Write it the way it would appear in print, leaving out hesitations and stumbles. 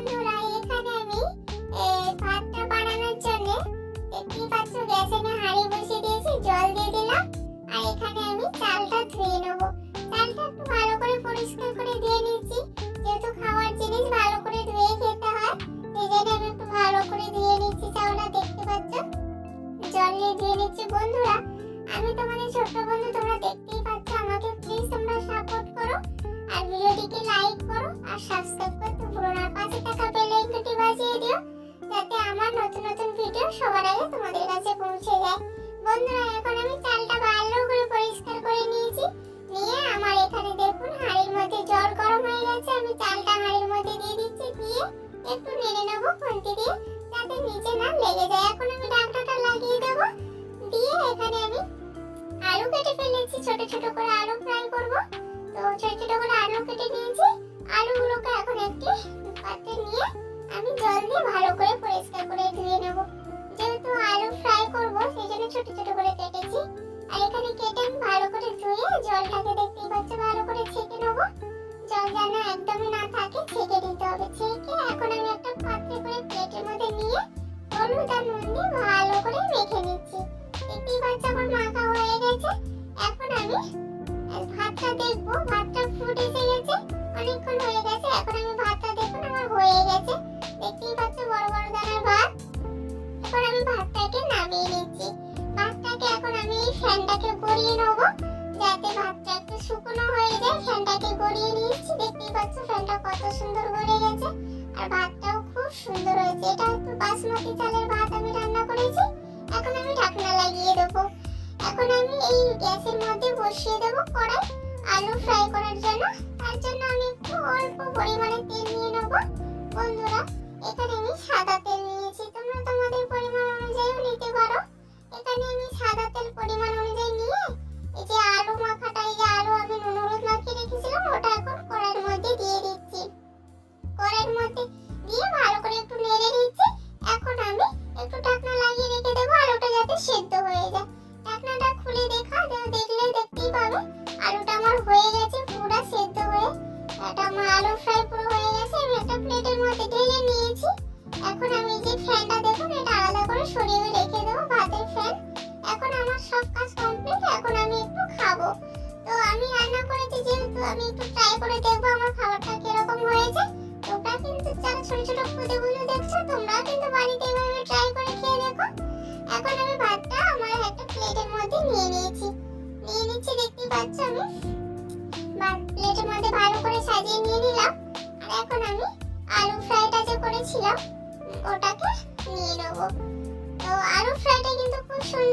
বন্ধুরা এখানে আমি ভাতটা বানানোর জন্য দেখতেই পাচ্ছ গ্যাসে আমি হাঁড়ি বসিয়ে দিয়েছি, জল দিয়ে দিলাম। আর এখানে আমি চালটা ধুয়ে নেব। চালটা একটু ভালো করে পরিষ্কার করে ধুয়ে নিচ্ছি, যেহেতু খাওয়ার জিনিস ভালো করে ধুয়ে খেতে হয়, সেই জন্য আমি একটু ভালো করে ধুয়ে নিচ্ছি চালটা। দেখতে পাচ্ছ জল দিয়ে ধুয়ে নিচ্ছি। বন্ধুরা আমি তোমাদের ছোট্ট বন্ধু, তোমরা দেখতেই পাচ্ছ, আমাকে প্লিজ তোমরা সাপোর্ট করো আর ভিডিওটিকে লাইক করো আর সাবস্ক্রাইব করতে ভুলো না। পাশে থাকা বেল আইকনটি বাজিয়ে দিও যাতে আমার নতুন নতুন ভিডিও সবার আগে তোমাদের কাছে পৌঁছে যায়। বন্ধুরা এখন আমি চালটা ভালো করে পরিষ্কার করে নিয়েছি, নিয়ে আমার এখানে দেখুন হাঁড়ির মধ্যে জল গরম হয়ে গেছে। আমি চালটা হাঁড়ির মধ্যে দিয়ে দিচ্ছি, দিয়ে একটু নেড়ে নেবো খুন্তি দিয়ে যাতে নিচে না লেগে যায়। এখন আমি ঢাকনাটা লাগিয়ে দেবো, দিয়ে এখানে আমি আলু কেটে ফেলেছি, ছোট ছোট করে আলু ফ্রাই করব। তো ছোট ছোট করে আলু কেটে নিয়েছি, আলুগুলোকে এখন একটি পাত্রে নিয়ে আমি জল দিয়ে ভালো করে পরিষ্কার করে ধুয়ে নেব। যেহেতু আলু ফ্রাই করব সেই জন্য ছোট ছোট করে কেটেছি। আর এখানে কেটে আমি ভালো করে ধুয়ে জলটাকে দেখতেই পাচ্ছ ভালো করে ছেঁকে নেব। জল যেন একদমই না থাকে ছেঁকে দিতে হবে। ছেঁকে এখন আমি একটা পাত্রে করে প্লেটের মধ্যে নিয়ে হলুদ আর নুন দিয়ে ভালো করে মেখে নিচ্ছি। দেখতেই পাচ্ছ আমার মাখা হয়ে গেছে। এখন আমি ভাতটা দেখবো, ভাতটা ফুটে এসে গেছে, অনেকক্ষণ হয়ে গেছে। এখন আমি ভাতটা দেখুন আমার হয়ে গেছে, দেখতেই পাচ্ছ বড় বড় দানার ভাত। এখন আমি ভাতটাকে নামিয়ে নিচ্ছি। ভাতটাকে এখন আমি এই ফ্যানটাকে গড়িয়ে নেব যাতে ভাতটা একটু শুকনো হয়ে যায়। ফ্যানটাকে গড়িয়ে নিয়েছি, দেখতেই পাচ্ছ ফ্যানটা কত সুন্দর গড়ে গেছে আর ভাতটাও খুব সুন্দর হয়েছে। এটা একটু বাসমতি চালের ভাত আমি রান্না করেছি। এখন আমি ঢাকনা লাগিয়ে দেবো। এখন আমি এই গ্যাসের মধ্যে বসিয়ে দেবো কড়াই আলু ফ্রাই করার জন্য। তার জন্য আমি একটু অল্প পরিমাণে তেল নিয়ে নেব। বন্ধুরা এখানে আমি সাদা তেল নিয়েছি, তোমরা তোমাদের পরিমাণ অনুযায়ী নিতে পারো। এখানে আমি সাদা তেল পরিমাণ অনুযায়ী নিয়ে এই যে আলু মাখাটা, এই যে আলু আমি নুন হলুদ মাখিয়ে রেখেছিলাম ওটা এখন কড়াইয়ের মধ্যে দিয়ে দিচ্ছি। কড়াইয়ের মধ্যে দিয়ে ভালো করে একটু নেড়ে দিচ্ছি। এখন আমি একটু ঢাকনা লাগিয়ে রেখে দেবো আলুটা যাতে সেদ্ধ হয়ে যায়। ঢাকনাটা খুলে দেখলে দেখতেই পাবে আলুটা আমার হয়ে গেছে পুরো সেদ্ধ হয়ে। এটা আমার আলু ফ্রাই পুরো হয়ে গেছে। আমি একটা প্লেটের মধ্যে ঢেলে নিয়েছি। এখন আমি এই যে ফ্যানটা দেখুন এটা আলাদা করে সরিয়ে রেখে দেবো, ভাতের ফ্যান। এখন আমার সব কাজ কমপ্লিট, এখন আমি একটু খাবো। তো আমি রান্না করেছি যেহেতু আমি একটু ট্রাই করে দেখবো আমার খাবারটা কিরকম হয়েছে। তোমরা কিন্তু যারা ছোট ছোট খুদে বন্ধু দেখছো তোমরা কিন্তু বাড়িতে এভাবে ট্রাই করে খেয়ে দেখো। এখন আমি ভাতটা আমার একটা প্লেটের মধ্যে নিয়ে নিচ্ছি, দেখতেই পাচ্ছ আমি প্লেটের মধ্যে ভালো করে সাজিয়ে নিয়ে নিলাম। আর এখন আমি আলু ফ্রাইটা যে করেছিলাম ওটাকে নিয়ে নেব। তো আলু ফ্রাইটা কিন্তু খুব সুন্দর